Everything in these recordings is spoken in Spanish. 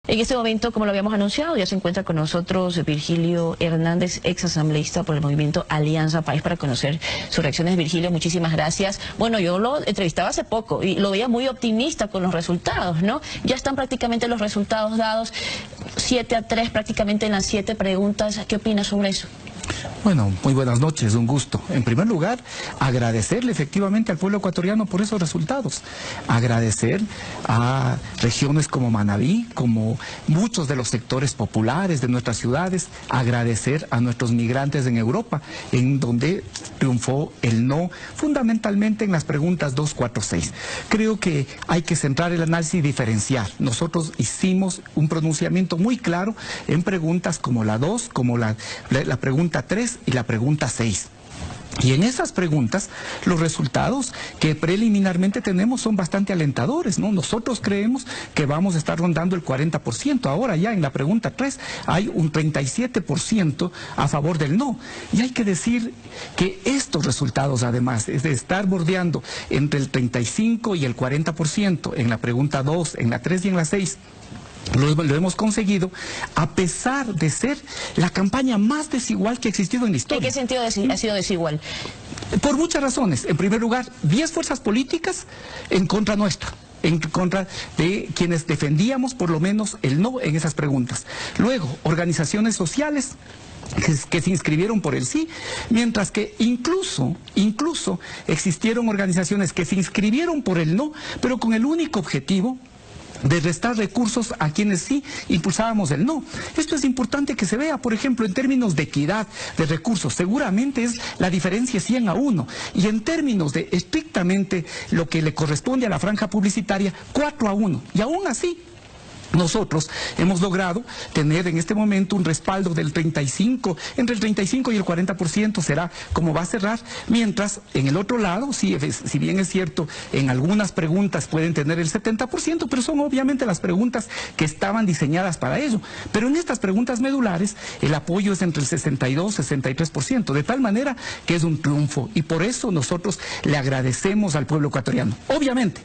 En este momento, como lo habíamos anunciado, ya se encuentra con nosotros Virgilio Hernández, ex asambleísta por el movimiento Alianza País, para conocer sus reacciones. Virgilio, muchísimas gracias. Bueno, yo lo entrevistaba hace poco y lo veía muy optimista con los resultados, ¿no? Ya están prácticamente los resultados dados, 7-3 prácticamente en las 7 preguntas. ¿Qué opinas sobre eso? Bueno, muy buenas noches, un gusto. En primer lugar, agradecerle efectivamente al pueblo ecuatoriano por esos resultados. Agradecer a regiones como Manabí, como muchos de los sectores populares de nuestras ciudades. Agradecer a nuestros migrantes en Europa, en donde triunfó el no, fundamentalmente en las preguntas 2, 4, 6. Creo que hay que centrar el análisis y diferenciar. Nosotros hicimos un pronunciamiento muy claro en preguntas como la 2, como la pregunta 3 y la pregunta 6. Y en esas preguntas, los resultados que preliminarmente tenemos son bastante alentadores, ¿no? Nosotros creemos que vamos a estar rondando el 40%. Ahora ya en la pregunta 3 hay un 37% a favor del no. Y hay que decir que estos resultados, además, es de estar bordeando entre el 35 y el 40% en la pregunta 2, en la 3 y en la 6, lo hemos conseguido a pesar de ser la campaña más desigual que ha existido en la historia. ¿En qué sentido ha sido desigual? Por muchas razones. En primer lugar, 10 fuerzas políticas en contra nuestra, en contra de quienes defendíamos por lo menos el no en esas preguntas. Luego, organizaciones sociales que se inscribieron por el sí, mientras que incluso existieron organizaciones que se inscribieron por el no, pero con el único objetivo de restar recursos a quienes sí impulsábamos el no. Esto es importante que se vea, por ejemplo, en términos de equidad de recursos, seguramente es la diferencia 100-1, y en términos de estrictamente lo que le corresponde a la franja publicitaria, 4-1, y aún así nosotros hemos logrado tener en este momento un respaldo del 35, entre el 35 y el 40% será como va a cerrar, mientras en el otro lado, si bien es cierto, en algunas preguntas pueden tener el 70%, pero son obviamente las preguntas que estaban diseñadas para ello. Pero en estas preguntas medulares el apoyo es entre el 62 y 63%, de tal manera que es un triunfo, y por eso nosotros le agradecemos al pueblo ecuatoriano. Obviamente,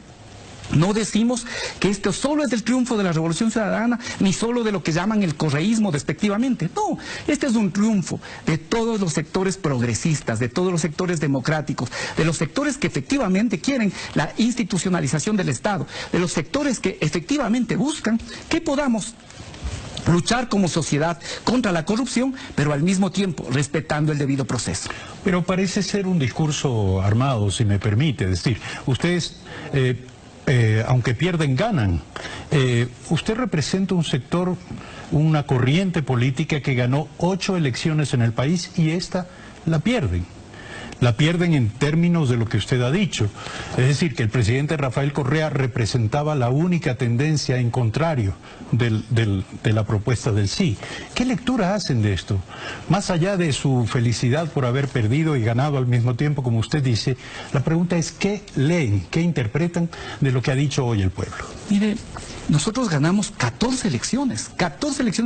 no decimos que esto solo es del triunfo de la Revolución Ciudadana, ni solo de lo que llaman el correísmo despectivamente. No, este es un triunfo de todos los sectores progresistas, de todos los sectores democráticos, de los sectores que efectivamente quieren la institucionalización del Estado, de los sectores que efectivamente buscan que podamos luchar como sociedad contra la corrupción, pero al mismo tiempo respetando el debido proceso. Pero parece ser un discurso armado, si me permite. Es decir, ustedes aunque pierden, ganan. Usted representa un sector, una corriente política que ganó 8 elecciones en el país y esta la pierden. La pierden en términos de lo que usted ha dicho. Es decir, que el presidente Rafael Correa representaba la única tendencia en contrario de la propuesta del sí. ¿Qué lectura hacen de esto? Más allá de su felicidad por haber perdido y ganado al mismo tiempo, como usted dice, la pregunta es ¿qué leen, qué interpretan de lo que ha dicho hoy el pueblo? Mire, nosotros ganamos 14 elecciones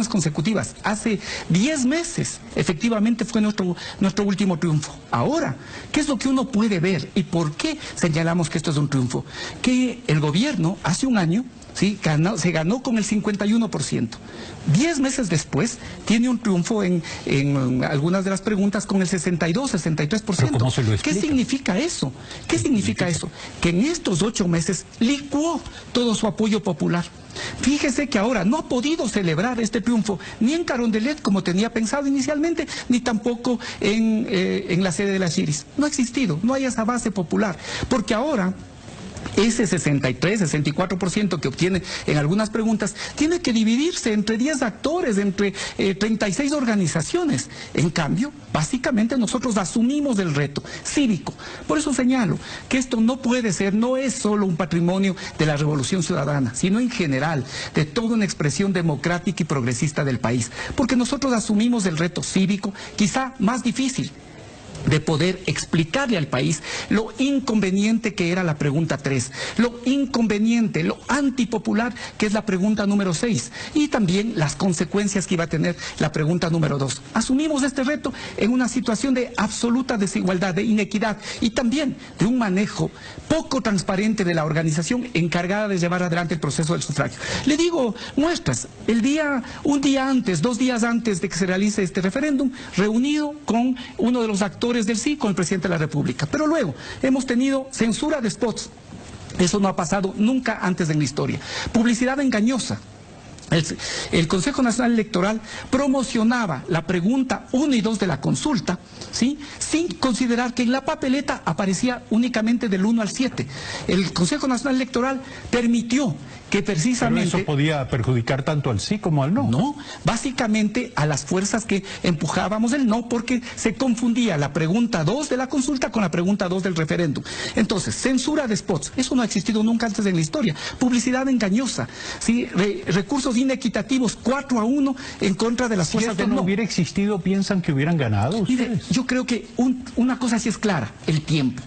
consecutivas. Hace 10 meses, efectivamente, fue nuestro último triunfo. Ahora, ¿qué es lo que uno puede ver y por qué señalamos que esto es un triunfo? Que el gobierno hace un año ¿sí? Se ganó con el 51%. 10 meses después tiene un triunfo en algunas de las preguntas con el 62, 63%. ¿Cómo se lo explica? ¿Qué significa eso? ¿Qué significa eso? Que en estos 8 meses licuó todo su apoyo popular. Fíjese que ahora no ha podido celebrar este triunfo ni en Carondelet como tenía pensado inicialmente, ni tampoco en la sede de las Chiris. No ha existido, no hay esa base popular, porque ahora ese 63, 64% que obtiene en algunas preguntas tiene que dividirse entre 10 actores, entre 36 organizaciones. En cambio, básicamente nosotros asumimos el reto cívico. Por eso señalo que esto no puede ser, no es solo un patrimonio de la Revolución Ciudadana, sino en general de toda una expresión democrática y progresista del país. Porque nosotros asumimos el reto cívico, quizá más difícil, de poder explicarle al país lo inconveniente que era la pregunta 3, lo inconveniente, lo antipopular que es la pregunta número 6 y también las consecuencias que iba a tener la pregunta número 2. Asumimos este reto en una situación de absoluta desigualdad, de inequidad y también de un manejo poco transparente de la organización encargada de llevar adelante el proceso del sufragio. Le digo muestras, un día antes, 2 días antes de que se realice este referéndum, reunido con uno de los actores del sí, con el presidente de la República. Pero luego hemos tenido censura de spots. Eso no ha pasado nunca antes en la historia. Publicidad engañosa. El Consejo Nacional Electoral promocionaba la pregunta 1 y 2 de la consulta, ¿sí?, sin considerar que en la papeleta aparecía únicamente del 1 al 7. El Consejo Nacional Electoral permitió que precisamente... ¿Pero eso podía perjudicar tanto al sí como al no? No, básicamente a las fuerzas que empujábamos el no, porque se confundía la pregunta 2 de la consulta con la pregunta 2 del referéndum. Entonces, censura de spots, eso no ha existido nunca antes en la historia. Publicidad engañosa, ¿sí?, recursos inequitativos, 4-1 en contra de las fuerzas del no. Si esto no hubiera existido, ¿piensan que hubieran ganado ustedes? Mire, yo creo que una cosa sí es clara, el tiempo.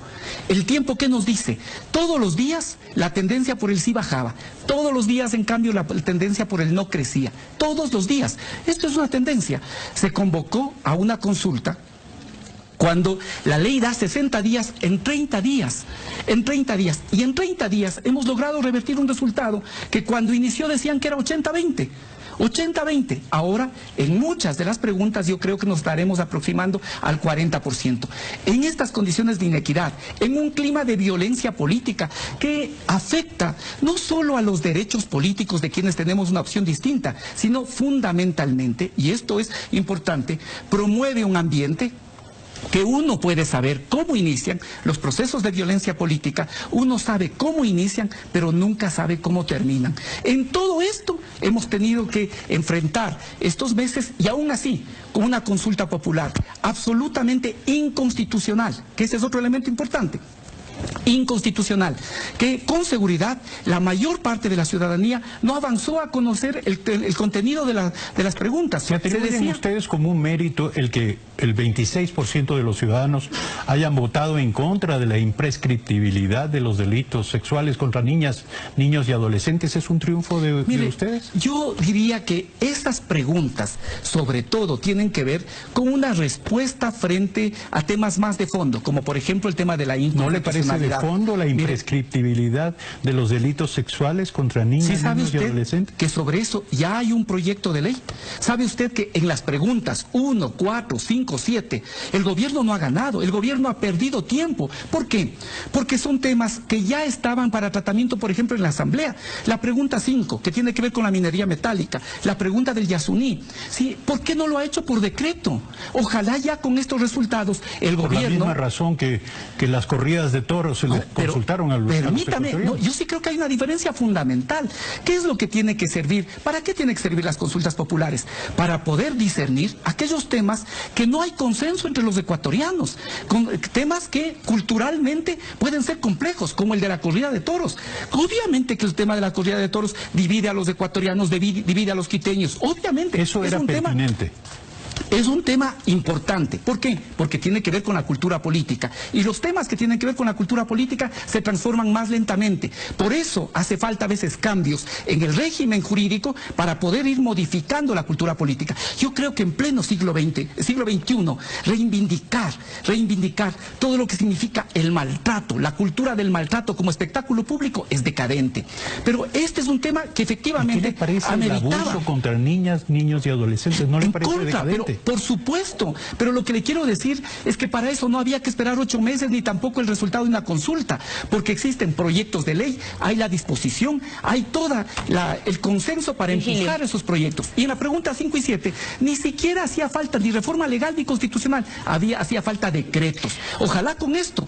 El tiempo, ¿qué nos dice? Todos los días la tendencia por el sí bajaba. Todos los días, en cambio, la tendencia por el no crecía. Todos los días. Esto es una tendencia. Se convocó a una consulta cuando la ley da 60 días en 30 días. En 30 días. Y en 30 días hemos logrado revertir un resultado que cuando inició decían que era 80-20. 80-20. Ahora, en muchas de las preguntas yo creo que nos estaremos aproximando al 40%. En estas condiciones de inequidad, en un clima de violencia política que afecta no solo a los derechos políticos de quienes tenemos una opción distinta, sino fundamentalmente, y esto es importante, promueve un ambiente que uno puede saber cómo inician los procesos de violencia política, uno sabe cómo inician, pero nunca sabe cómo terminan. En todo esto hemos tenido que enfrentar estos meses y aún así, con una consulta popular absolutamente inconstitucional, que ese es otro elemento importante. Inconstitucional, que con seguridad la mayor parte de la ciudadanía no avanzó a conocer el contenido de las preguntas. ¿Se atribuyen ustedes como un mérito el que el 26% de los ciudadanos hayan votado en contra de la imprescriptibilidad de los delitos sexuales contra niñas, niños y adolescentes? ¿Es un triunfo de ustedes? Yo diría que estas preguntas, sobre todo, tienen que ver con una respuesta frente a temas más de fondo, como por ejemplo el tema de la inconstitucionalidad. ¿No le parece de fondo la imprescriptibilidad de los delitos sexuales contra niños, niños y adolescentes? Que sobre eso ya hay un proyecto de ley. ¿Sabe usted que en las preguntas 1, 4, 5, 7, el gobierno no ha ganado, el gobierno ha perdido tiempo? ¿Por qué? Porque son temas que ya estaban para tratamiento, por ejemplo, en la Asamblea. La pregunta 5, que tiene que ver con la minería metálica, la pregunta del Yasuní, ¿sí? ¿Por qué no lo ha hecho por decreto? Ojalá ya con estos resultados el gobierno... Por la misma razón que las corridas de toros se les consultaron a los permítame, yo sí creo que hay una diferencia fundamental. ¿Qué es lo que tiene que servir? ¿Para qué tienen que servir las consultas populares? Para poder discernir aquellos temas que no hay consenso entre los ecuatorianos, con temas que culturalmente pueden ser complejos, como el de la corrida de toros. Obviamente que el tema de la corrida de toros divide a los ecuatorianos, divide a los quiteños. Obviamente. Eso era pertinente. Es un tema importante. ¿Por qué? Porque tiene que ver con la cultura política. Y los temas que tienen que ver con la cultura política se transforman más lentamente. Por eso hace falta a veces cambios en el régimen jurídico para poder ir modificando la cultura política. Yo creo que en pleno siglo XXI, reivindicar todo lo que significa el maltrato, la cultura del maltrato como espectáculo público es decadente. Pero este es un tema que efectivamente ¿qué le parece el abuso contra niñas, niños y adolescentes? ¿No le parece decadente? Por supuesto, pero lo que le quiero decir es que para eso no había que esperar 8 meses ni tampoco el resultado de una consulta, porque existen proyectos de ley, hay la disposición, hay toda el consenso para empujar esos proyectos. Y en la pregunta 5 y 7 ni siquiera hacía falta ni reforma legal ni constitucional, hacía falta decretos. Ojalá con esto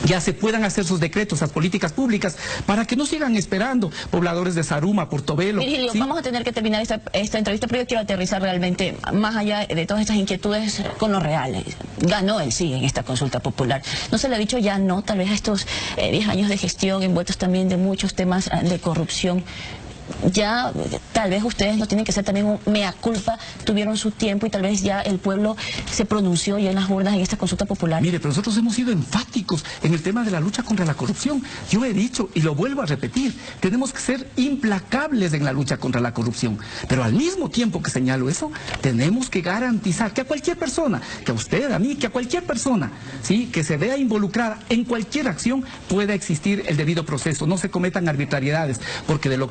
ya se puedan hacer sus decretos, las políticas públicas, para que no sigan esperando pobladores de Zaruma, Portobelo. Virgilio, ¿sí? Vamos a tener que terminar esta entrevista, pero yo quiero aterrizar realmente, más allá de todas estas inquietudes, con lo real. Ganó el sí en esta consulta popular. ¿No se le ha dicho ya no, tal vez a estos 10 años de gestión, envueltos también de muchos temas de corrupción? ya tal vez ustedes no tienen que ser también un mea culpa, tuvieron su tiempo y tal vez ya el pueblo se pronunció ya en las urnas en esta consulta popular? Mire, pero nosotros hemos sido enfáticos en el tema de la lucha contra la corrupción. Yo he dicho, y lo vuelvo a repetir, tenemos que ser implacables en la lucha contra la corrupción. Pero al mismo tiempo que señalo eso, tenemos que garantizar que a cualquier persona, que a usted, a mí, que a cualquier persona, ¿sí?, que se vea involucrada en cualquier acción, pueda existir el debido proceso. No se cometan arbitrariedades, porque de lo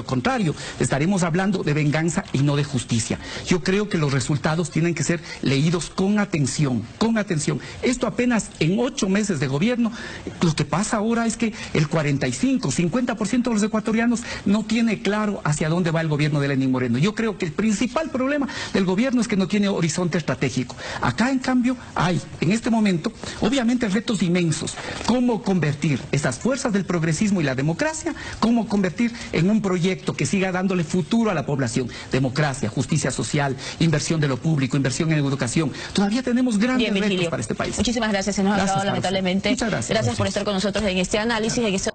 contrario estaremos hablando de venganza y no de justicia. Yo creo que los resultados tienen que ser leídos con atención, con atención. Esto apenas en 8 meses de gobierno. Lo que pasa ahora es que el 45-50% de los ecuatorianos no tiene claro hacia dónde va el gobierno de Lenín Moreno. Yo creo que el principal problema del gobierno es que no tiene horizonte estratégico. Acá, en cambio, hay, en este momento, obviamente retos inmensos. Cómo convertir esas fuerzas del progresismo y la democracia, cómo convertir en un proyecto que siga dándole futuro a la población. Democracia, justicia social, inversión de lo público, inversión en educación. Todavía tenemos grandes retos para este país. Muchísimas gracias. Se nos ha acabado, lamentablemente. Muchas gracias. Gracias por estar con nosotros en este análisis, en este